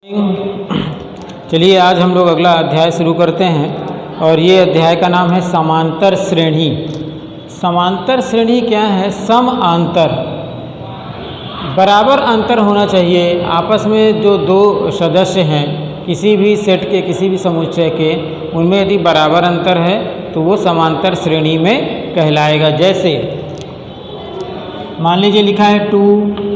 चलिए आज हम लोग अगला अध्याय शुरू करते हैं और ये अध्याय का नाम है समांतर श्रेणी। समांतर श्रेणी क्या है? सम अंतर, बराबर अंतर होना चाहिए आपस में। जो दो सदस्य हैं किसी भी सेट के, किसी भी समुच्चय के, उनमें यदि बराबर अंतर है तो वो समांतर श्रेणी में कहलाएगा। जैसे मान लीजिए लिखा है 2,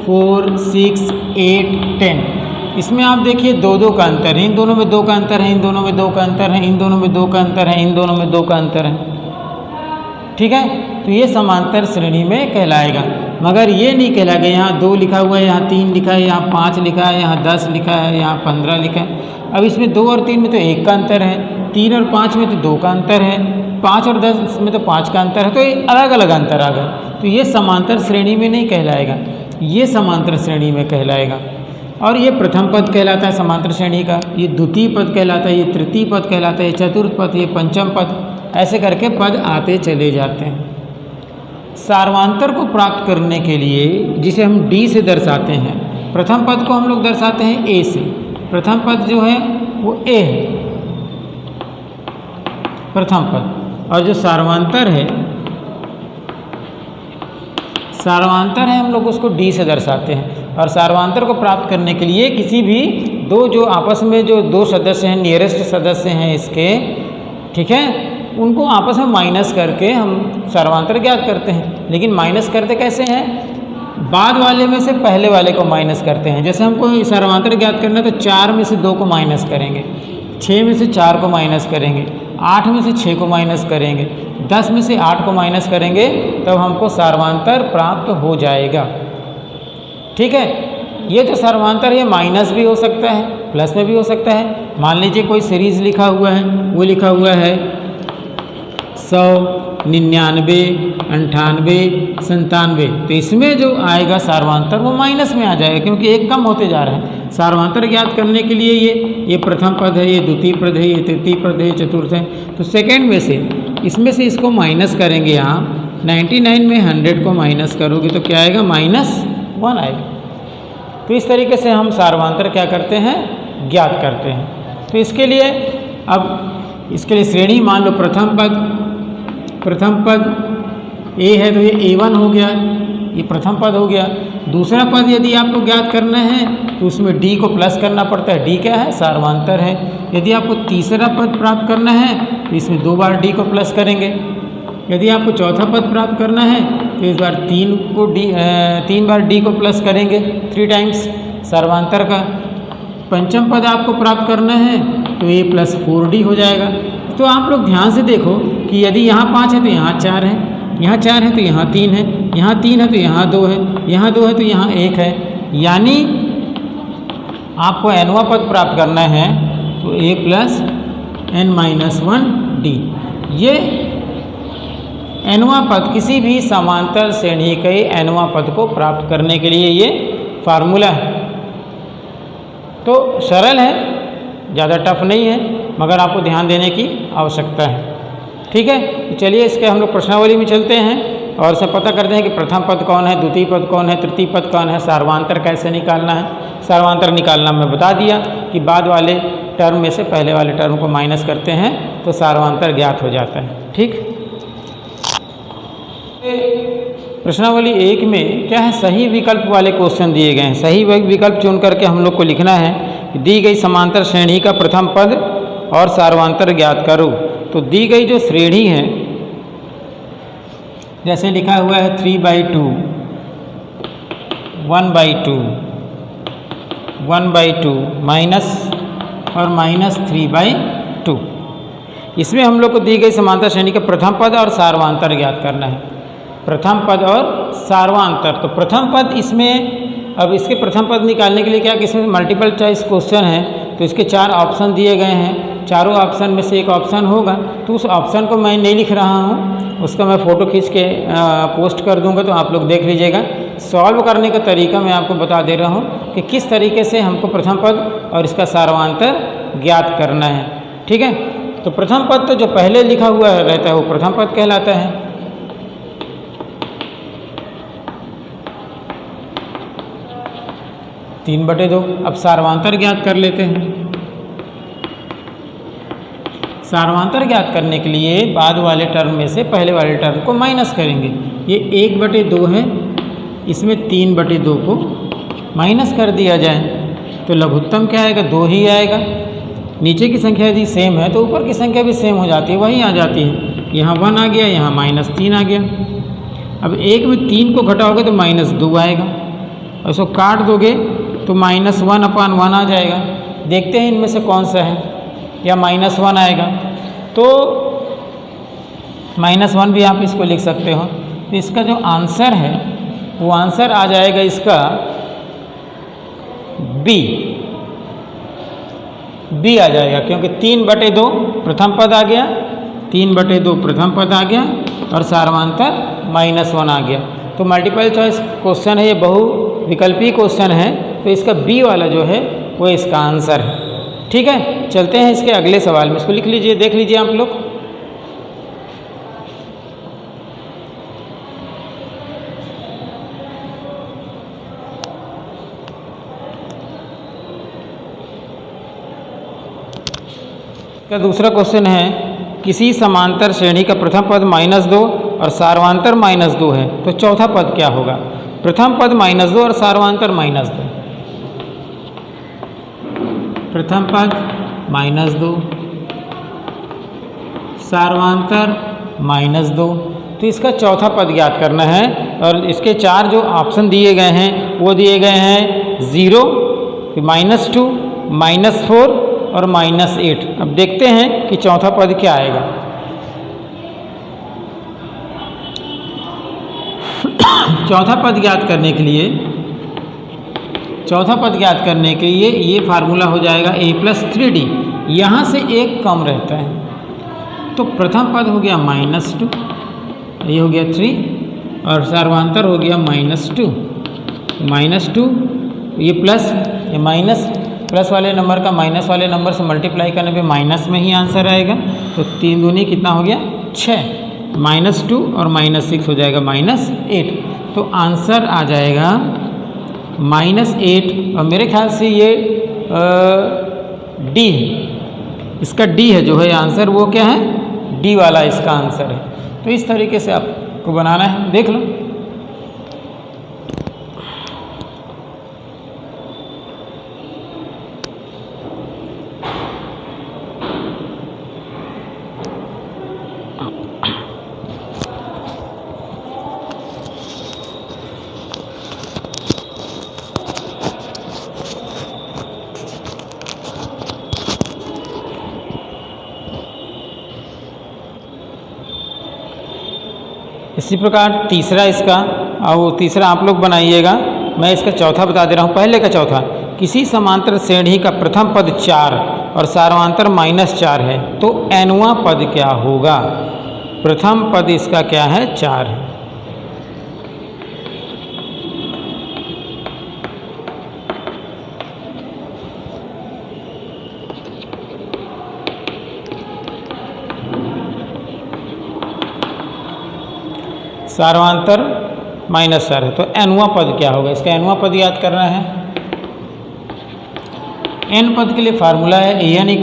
4, 6, 8, 10। इसमें आप देखिए दो दो का अंतर है, इन दोनों में दो का अंतर है, इन दोनों में दो का अंतर है, इन दोनों में दो का अंतर है, इन दोनों में दो का अंतर है। ठीक है, तो ये समांतर श्रेणी में कहलाएगा। मगर ये नहीं कहलाएगा यहाँ 2 लिखा हुआ है, यहाँ 3 लिखा है, यहाँ 5 लिखा है, यहाँ 10 लिखा है, यहाँ 15 लिखा है। अब इसमें 2 और 3 में तो 1 का अंतर है, 3 और 5 में तो 2 का अंतर है, 5 और 10 में तो 5 का अंतर है, तो ये अलग अलग अंतर आ गए। तो ये समांतर श्रेणी में नहीं कहलाएगा, ये समांतर श्रेणी में कहलाएगा। और ये प्रथम पद कहलाता है समांतर श्रेणी का, ये द्वितीय पद कहलाता है, ये तृतीय पद कहलाता है, ये चतुर्थ पद, ये पंचम पद, ऐसे करके पद आते चले जाते हैं। सार्वांतर को प्राप्त करने के लिए जिसे हम डी से दर्शाते हैं, प्रथम पद को हम लोग दर्शाते हैं ए से। प्रथम पद जो है वो ए है, प्रथम पद। और जो सार्वांतर है हम लोग उसको डी से दर्शाते हैं। और सार्वांतर को प्राप्त करने के लिए किसी भी दो जो आपस में जो दो सदस्य हैं, नियरेस्ट सदस्य हैं इसके, ठीक है, उनको आपस में माइनस करके हम सार्वांतर ज्ञात करते हैं। लेकिन माइनस करते कैसे हैं? बाद वाले में से पहले वाले को माइनस करते हैं। जैसे हमको सार्वांतर ज्ञात करना है तो 4 में से 2 को माइनस करेंगे, 6 में से 4 को माइनस करेंगे, 8 में से 6 को माइनस करेंगे, 10 में से 8 को माइनस करेंगे, तब हमको सार्वांतर प्राप्त हो जाएगा। ठीक है, ये जो सार्वांतर है माइनस भी हो सकता है, प्लस में भी हो सकता है। मान लीजिए कोई सीरीज लिखा हुआ है, वो लिखा हुआ है 100, 99, 98, 97, तो इसमें जो आएगा सार्वांतर वो माइनस में आ जाएगा, क्योंकि एक कम होते जा रहे हैं। सार्वांतर ज्ञात करने के लिए ये प्रथम पद है, ये द्वितीय पद है, ये तृतीय पद है, ये चतुर्थ है, तो सेकेंड में से इसमें से इसको माइनस करेंगे आप। 99 में 100 को माइनस करोगे तो क्या आएगा? -1 आएगा। तो इस तरीके से हम सार्वांतर क्या करते हैं? ज्ञात करते हैं। तो इसके लिए अब इसके लिए श्रेणी मान लो प्रथम पद ए है तो ये A1 हो गया, ये प्रथम पद हो गया। दूसरा पद यदि आपको ज्ञात करना है तो उसमें डी को प्लस करना पड़ता है, डी क्या है? सार्वांतर है। यदि आपको तीसरा पद प्राप्त करना है तो इसमें 2 बार डी को प्लस करेंगे। यदि आपको चौथा पद प्राप्त करना है तो इस बार 3 बार डी को प्लस करेंगे, 3 टाइम्स सार्वांतर का। पंचम पद आपको प्राप्त करना है तो ये +4d हो जाएगा। तो आप लोग ध्यान से देखो कि यदि यहाँ 5 है तो यहाँ 4 है, यहाँ 4 है तो यहाँ 3 है, यहाँ 3 है तो यहाँ 2 है, यहाँ 2 है तो यहाँ 1 है। यानी आपको nवां पद प्राप्त करना है तो a + n-1d। ये nवां पद किसी भी समांतर श्रेणी के nवां पद को प्राप्त करने के लिए ये फार्मूला है। तो सरल है, ज़्यादा टफ नहीं है, मगर आपको ध्यान देने की आवश्यकता है। ठीक है, तो चलिए इसके हम लोग प्रश्नावली में चलते हैं और इसे पता करते हैं कि प्रथम पद कौन है, द्वितीय पद कौन है, तृतीय पद कौन है, सार्वांतर कैसे निकालना है। सार्वांतर निकालना मैं बता दिया कि बाद वाले टर्म में से पहले वाले टर्म को माइनस करते हैं तो सार्वांतर ज्ञात हो जाता है। ठीक, प्रश्नावली 1 में क्या है? सही विकल्प वाले क्वेश्चन दिए गए हैं। सही विकल्प चुन करके हम लोग को लिखना है कि दी गई समांतर श्रेणी का प्रथम पद और सार्वांतर ज्ञात करो। तो दी गई जो श्रेणी है, जैसे लिखा हुआ है 3/2, 1/2, 1/2, माइनस और -3/2। इसमें हम लोग को दी गई समांतर श्रेणी का प्रथम पद और सार्वांतर ज्ञात करना है। प्रथम पद और सार्वांतर। तो प्रथम पद इसमें, अब इसके प्रथम पद निकालने के लिए क्या कि इसमें मल्टीपल चॉइस क्वेश्चन है, तो इसके 4 ऑप्शन दिए गए हैं। चारों ऑप्शन में से एक ऑप्शन होगा, तो उस ऑप्शन को मैं नहीं लिख रहा हूँ, उसका मैं फ़ोटो खींच के पोस्ट कर दूँगा, तो आप लोग देख लीजिएगा। सॉल्व करने का तरीका मैं आपको बता दे रहा हूँ कि किस तरीके से हमको प्रथम पद और इसका सार्वांतर ज्ञात करना है। ठीक है, तो प्रथम पद तो जो पहले लिखा हुआ रहता है वो प्रथम पद कहलाता है। 3/2। अब सार्वांतर ज्ञात कर लेते हैं। सार्वांतर ज्ञात करने के लिए बाद वाले टर्म में से पहले वाले टर्म को माइनस करेंगे। ये 1/2 है, इसमें 3/2 को माइनस कर दिया जाए तो लघुत्तम क्या आएगा? 2 ही आएगा। नीचे की संख्या यदि सेम है तो ऊपर की संख्या भी सेम हो जाती है, वही आ जाती है। यहाँ 1 आ गया, यहाँ -3 आ गया। अब 1 में 3 को घटाओगे तो -2 आएगा, और इसको काट दोगे तो -1/1 आ जाएगा। देखते हैं इनमें से कौन सा है, या -1 आएगा तो -1 भी आप इसको लिख सकते हो। तो इसका जो आंसर है वो आंसर आ जाएगा इसका बी आ जाएगा, क्योंकि 3/2 प्रथम पद आ गया, 3/2 प्रथम पद आ गया और सार्वांतर -1 आ गया। तो मल्टीपल चॉइस क्वेश्चन है, ये बहुविकल्पी क्वेश्चन है, तो इसका बी वाला जो है वो इसका आंसर है। ठीक है, चलते हैं इसके अगले सवाल में। इसको लिख लीजिए, देख लीजिए आप लोग। का दूसरा क्वेश्चन है, किसी समांतर श्रेणी का प्रथम पद -2 और सार्वांतर -2 है, तो चौथा पद क्या होगा? प्रथम पद -2 और सार्वांतर -2। प्रथम पद -2, सार्वांतर -2, तो इसका चौथा पद ज्ञात करना है। और इसके 4 जो ऑप्शन दिए गए हैं वो दिए गए हैं 0, -2, -4 और -8। अब देखते हैं कि चौथा पद क्या आएगा। चौथा पद ज्ञात करने के लिए ये फार्मूला हो जाएगा a+3d। यहाँ से एक कम रहता है, तो प्रथम पद हो गया -2, ये हो गया 3, और सार्वांतर हो गया -2, ये प्लस, ये माइनस, प्लस वाले नंबर का माइनस वाले नंबर से मल्टीप्लाई करने पे माइनस में ही आंसर आएगा। तो 3 दूनी कितना हो गया? 6, -2 और -6 हो जाएगा -8। तो आंसर आ जाएगा -8, और मेरे ख्याल से ये डी है, इसका डी है जो है आंसर, वो क्या है? डी वाला इसका आंसर है। तो इस तरीके से आपको बनाना है, देख लो। इसी प्रकार तीसरा इसका, और वो तीसरा आप लोग बनाइएगा, मैं इसका चौथा बता दे रहा हूँ। पहले का चौथा, किसी समांतर श्रेणी का प्रथम पद 4 और सार्वांतर -4 है, तो nवां पद क्या होगा? प्रथम पद इसका क्या है? 4 है। सार्वांतर -4 है, तो nवां पद क्या होगा? इसका nवां पद याद करना है। n पद के लिए फार्मूला है an =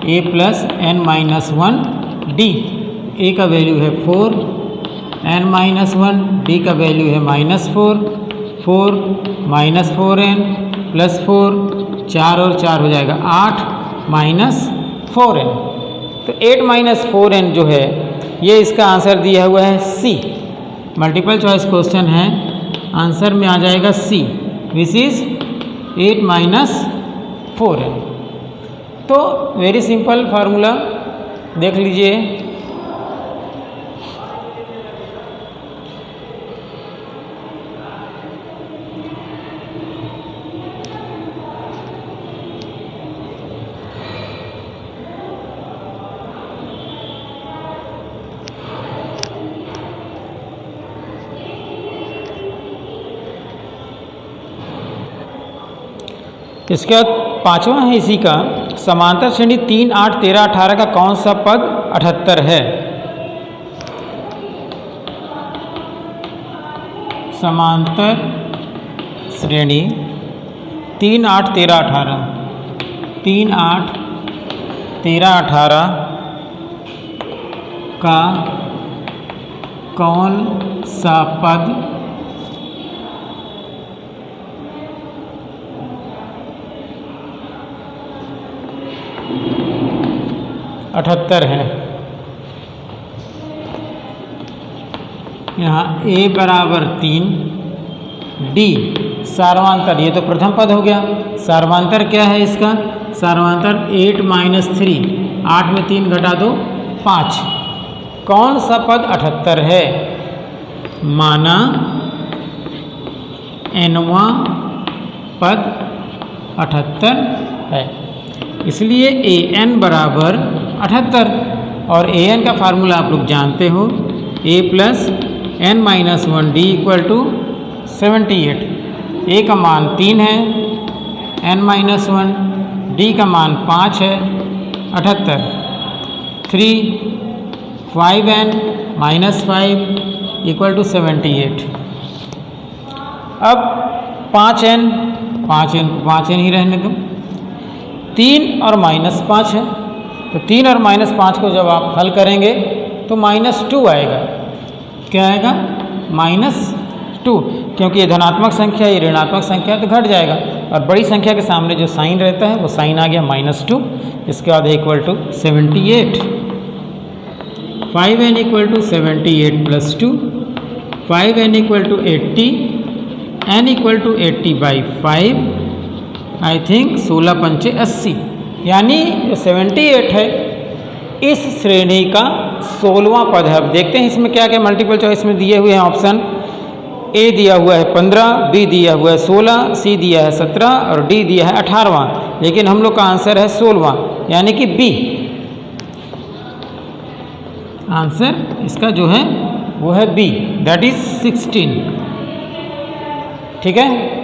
a + n-1 d। a का वैल्यू है 4, n-1, d का वैल्यू है -4, 4 -4n + 4, 4 और 4 हो जाएगा 8 -4n। तो 8 - 4n जो है ये इसका आंसर दिया हुआ है सी। मल्टीपल चॉइस क्वेश्चन है, आंसर में आ जाएगा सी, विच इज 8 - 4n। तो वेरी सिंपल फार्मूला, देख लीजिए। इसके बाद पांचवा है इसी का, समांतर श्रेणी 3, 8, 13, 18 का कौन सा पद 78 है? समांतर श्रेणी 3 8 13 18, 3 8 13 18 का कौन सा पद 78 है? यहाँ a बराबर 3, d सार्वांतर, ये तो प्रथम पद हो गया। सार्वांतर क्या है इसका? सार्वांतर 8 - 3, 8 में 3 घटा दो 5। कौन सा पद 78 है? माना nवां पद 78 है, इसलिए an बराबर 78। और an का फार्मूला आप लोग जानते हो, a + n - 1 d = 78। a का मान 3 है, n - 1, d का मान 5 है, 78। 3 5n - 5 = 78। अब 5n 5n ही रहने दो, 3 और -5 है, तो 3 और -5 को जब आप हल करेंगे तो -2 आएगा। क्या आएगा? -2, क्योंकि ये धनात्मक संख्या, ये ऋणात्मक संख्या, तो घट जाएगा। और बड़ी संख्या के सामने जो साइन रहता है वो साइन आ गया -2। इसके बाद = 78। 5n = 78 + 2, 5n = 80, n = 80/5, I think 16 पंचे 80, यानी 78 है इस श्रेणी का 16वां पद है। अब देखते हैं इसमें क्या क्या मल्टीपल चॉइस में दिए हुए हैं ऑप्शन। ए दिया हुआ है 15, बी दिया हुआ है 16, सी दिया है 17 और डी दिया है 18वां, लेकिन हम लोग का आंसर है 16वां, यानी कि बी। आंसर इसका जो है वो है बी, दैट इज 16। ठीक है।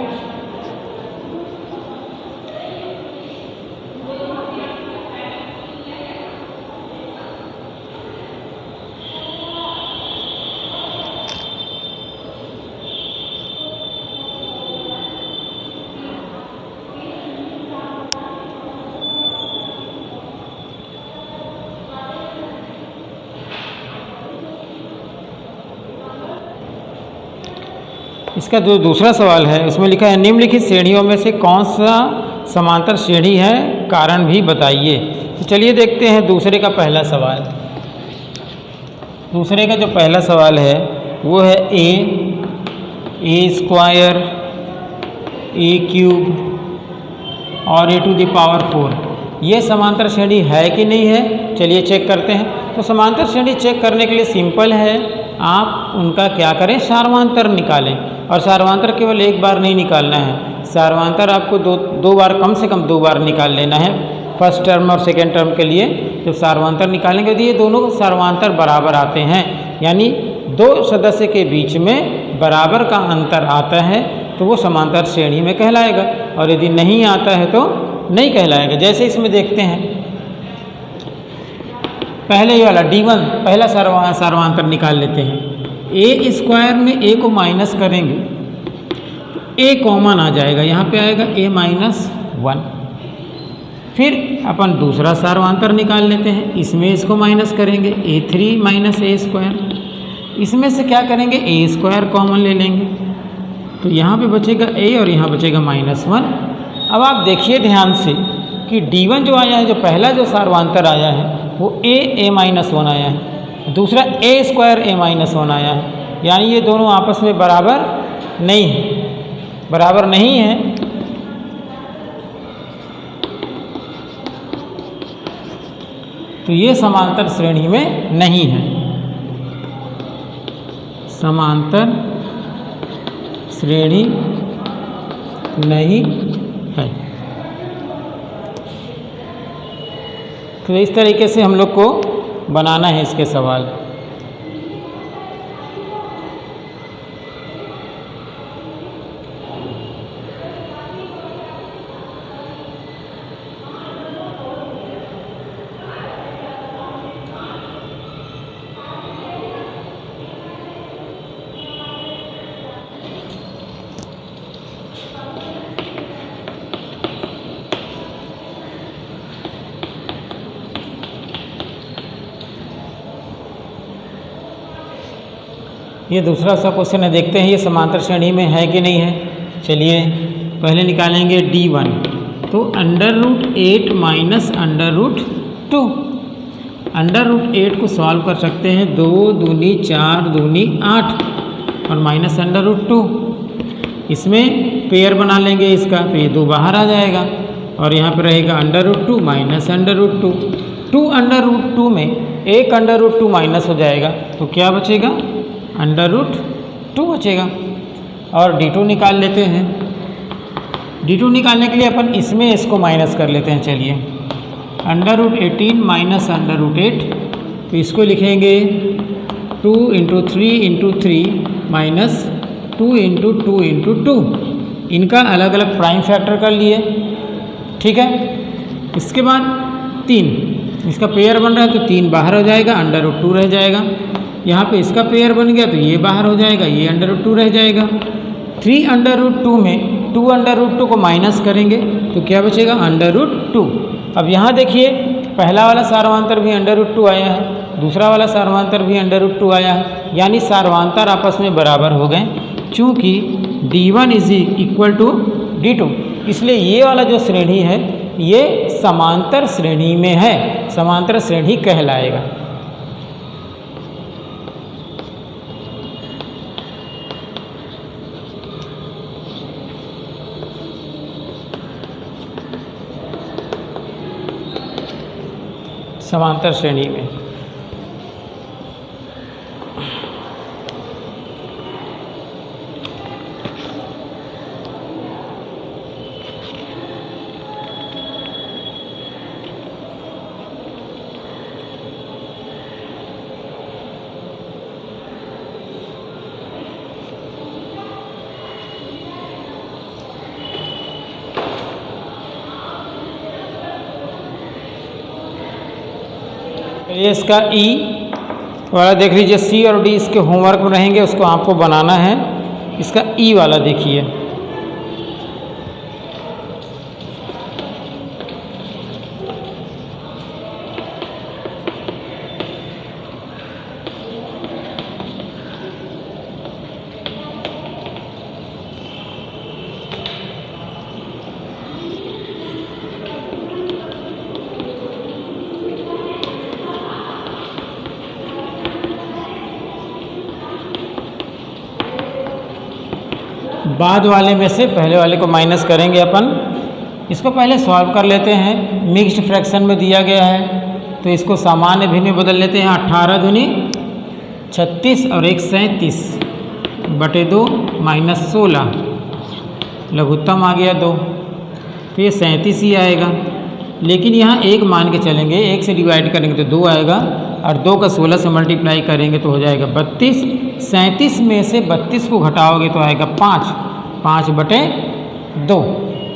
इसका जो दूसरा सवाल है उसमें लिखा है निम्नलिखित श्रेणियों में से कौन सा समांतर श्रेणी है, कारण भी बताइए। तो चलिए देखते हैं दूसरे का पहला सवाल। दूसरे का जो पहला सवाल है वो है a² a³ और a⁴ ये समांतर श्रेणी है कि नहीं है, चलिए चेक करते हैं। तो समांतर श्रेणी चेक करने के लिए सिंपल है, आप उनका क्या करें, सार्वांतर निकालें। और सार्वांतर केवल एक बार नहीं निकालना है, सार्वांतर आपको दो बार, कम से कम 2 बार निकाल लेना है। फर्स्ट टर्म और सेकेंड टर्म के लिए जब सार्वांतर निकालेंगे तो ये दोनों सार्वांतर बराबर आते हैं, यानी 2 सदस्य के बीच में बराबर का अंतर आता है तो वो समांतर श्रेणी में कहलाएगा, और यदि नहीं आता है तो नहीं कहलाएगा। जैसे इसमें देखते हैं, पहले ये वाला D1 पहला सार्वांतर निकाल लेते हैं। a² में a को माइनस करेंगे तो a कॉमन आ जाएगा, यहाँ पे आएगा a - 1। फिर अपन दूसरा सार्वांतर निकाल लेते हैं, इसमें इसको माइनस करेंगे a3 - a²। इसमें से क्या करेंगे, a² कॉमन ले लेंगे, तो यहाँ पे बचेगा a और यहाँ बचेगा -1। अब आप देखिए ध्यान से कि D1 जो आया है, जो पहला जो सार्वांतर आया है वो a-1 आया है, दूसरा a² a-1 आया है, यानी ये दोनों आपस में बराबर नहीं है, बराबर नहीं है। तो ये समांतर श्रेणी में नहीं है, समांतर श्रेणी नहीं है। तो इस तरीके से हम लोग को बनाना है इसके सवाल। ये दूसरा सा क्वेश्चन है, देखते हैं ये समांतर श्रेणी में है कि नहीं है। चलिए पहले निकालेंगे D1, तो √8 माइनस √2। √8 को सॉल्व कर सकते हैं, 2 दूनी 4 दूनी 8 और माइनस √2। इसमें पेयर बना लेंगे इसका, तो ये 2 बाहर आ जाएगा और यहाँ पर रहेगा √2 माइनस √2। 2 √2 में एक √2 माइनस हो जाएगा, तो क्या बचेगा? √2 बचेगा। और D2 निकाल लेते हैं। D2 निकालने के लिए अपन इसमें इसको माइनस कर लेते हैं। चलिए √18 माइनस √8, तो इसको लिखेंगे 2 × 3 × 3 माइनस 2 × 2 × 2। इनका अलग अलग प्राइम फैक्टर कर लिए, ठीक है। इसके बाद 3, इसका पेयर बन रहा है तो 3 बाहर हो जाएगा, √2 रह जाएगा। यहाँ पे इसका पेयर बन गया तो ये बाहर हो जाएगा, ये √2 रह जाएगा। 3 √2 में 2 √2 को माइनस करेंगे तो क्या बचेगा? √2। अब यहाँ देखिए पहला वाला सार्वधातुक भी √2 आया है, दूसरा वाला सार्वधातुक भी √2 आया है, यानी सार्वधातुक आपस में बराबर हो गए। चूँकि D1 = D2, इसलिए ये वाला जो श्रेणी है ये समांतर श्रेणी में है, समांतर श्रेणी कहलाएगा। समांतर श्रेणी में। ये इसका E वाला देख लीजिए, C और D इसके होमवर्क में रहेंगे, उसको आपको बनाना है। इसका E वाला देखिए, बाद वाले में से पहले वाले को माइनस करेंगे अपन। इसको पहले सॉल्व कर लेते हैं। मिक्स्ड फ्रैक्शन में दिया गया है तो इसको सामान्य भिन्न में बदल लेते हैं। 18 दूनी 36 और 1 37 बटे 2 माइनस 16, लघुत्तम आ गया 2, तो ये 37 ही आएगा। लेकिन यहाँ 1 मान के चलेंगे, 1 से डिवाइड करेंगे तो 2 आएगा और 2 का 16 से मल्टीप्लाई करेंगे तो हो जाएगा 32। 37 में से 32 को घटाओगे तो आएगा 5, 5 बटे 2।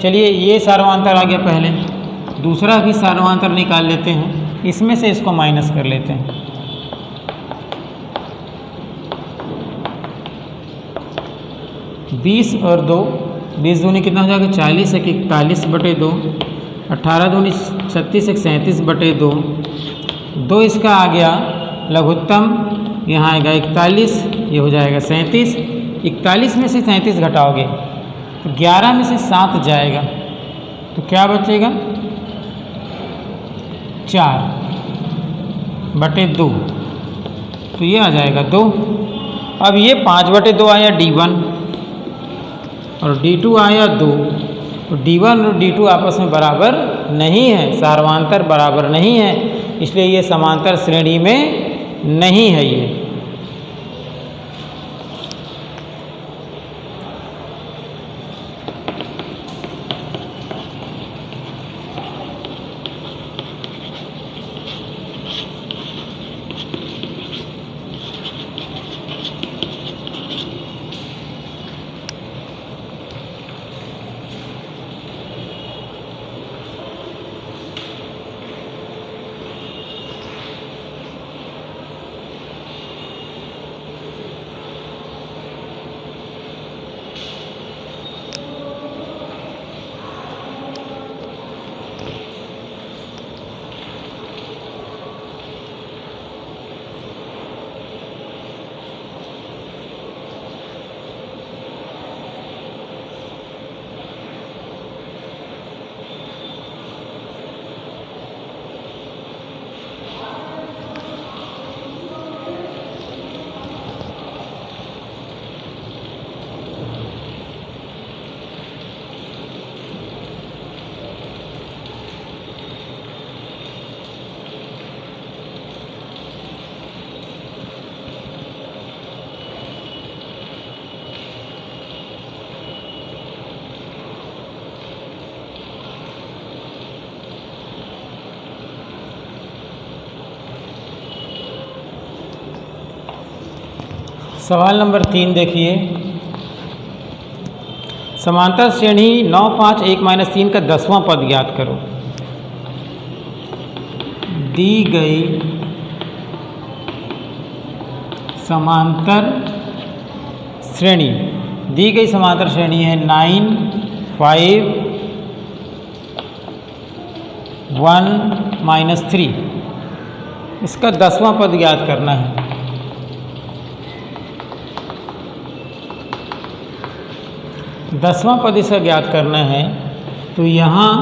चलिए ये सार्वधातुक आ गया। पहले दूसरा भी सार्वधातुक निकाल लेते हैं, इसमें से इसको माइनस कर लेते हैं। बीस और 2, 20 दूनी कितना हो जाएगा? 40, 1 41 बटे 2, 18 दूनी 36, 1 37 बटे 2, 2 इसका आ गया लघुत्तम, यहाँ आएगा 41, ये हो जाएगा 37। 41 में से 37 घटाओगे तो 11 में से 7 जाएगा तो क्या बचेगा? 4 बटे 2, तो ये आ जाएगा 2। अब ये 5 बटे 2 आया D1 और D2 आया 2, तो D1 और D2 आपस में बराबर नहीं है, सार्वधातुक बराबर नहीं है, इसलिए ये समांतर श्रेणी में नहीं है ये। सवाल नंबर 3 देखिए, समांतर श्रेणी 9, 5, 1 - 3 का 10वां पद ज्ञात करो। दी गई समांतर श्रेणी है 9, 5, 1 - 3, इसका 10वां पद ज्ञात करना है। दसवां पद इसका ज्ञात करना है, तो यहाँ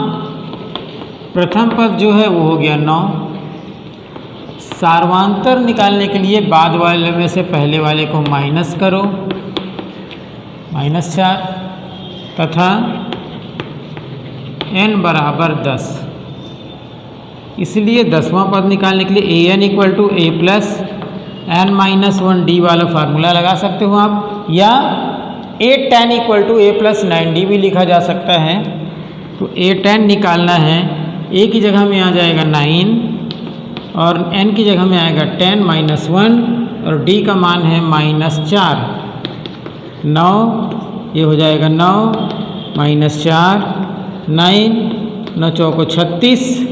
प्रथम पद जो है वो हो गया 9। सार्वांतर निकालने के लिए बाद वाले में से पहले वाले को माइनस करो, -4, तथा n बराबर 10। इसलिए 10वां पद निकालने के लिए an = a + n - 1d वाला फार्मूला लगा सकते हो आप, या a10 = a + 9d भी लिखा जा सकता है। तो a10 निकालना है, a की जगह में आ जाएगा 9 और n की जगह में आएगा 10 - 1 और d का मान है -4। 9 ये हो जाएगा 9 - 4, 9, 9 चौको 36,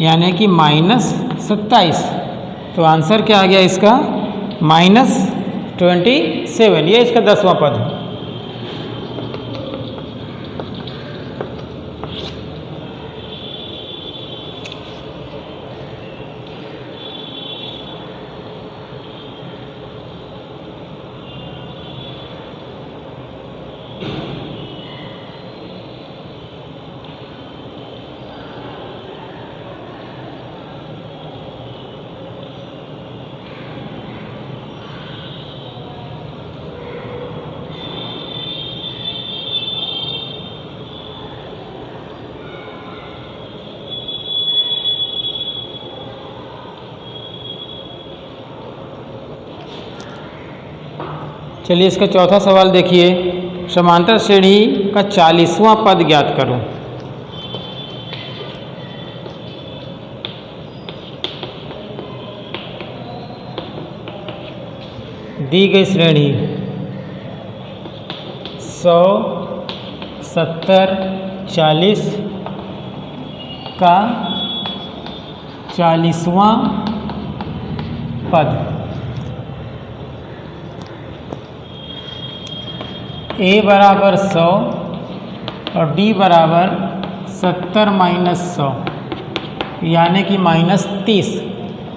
यानी कि -27। तो आंसर क्या आ गया इसका? -27। ये इसका 10वां पद है। चलिए इसका चौथा सवाल देखिए, समांतर श्रेणी का 40वां पद ज्ञात करो। दी गई श्रेणी 100, 70, 40 का 40वां पद। a बराबर 100 और d बराबर 70 - 100, यानी कि -30,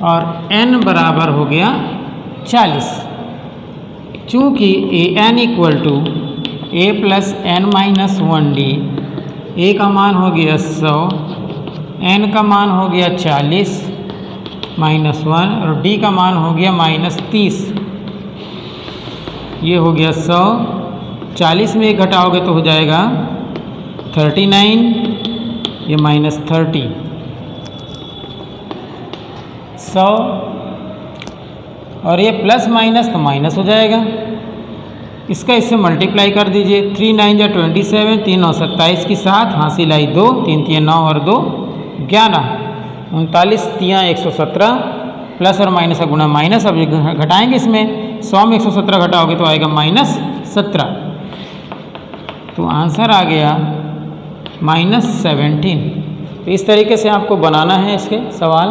और n बराबर हो गया 40। चूँकि an = a + n - 1d, a का मान हो गया 100, n का मान हो गया 40 -1 और d का मान हो गया -30। ये हो गया 100, 40 में 1 घटाओगे तो हो जाएगा 39, ये -30। 100 और ये प्लस माइनस तो माइनस हो जाएगा, इसका इससे मल्टीप्लाई कर दीजिए। 3 9 या 27, 3 9 27 की 7, हासिल आई 2, 3 3 9 और 2 11, 39 3 117, प्लस और माइनस का गुणा माइनस। अब घटाएंगे इसमें, 100 में 117 घटाओगे तो आएगा -17। तो आंसर आ गया -17। तो इस तरीके से आपको बनाना है इसके सवाल।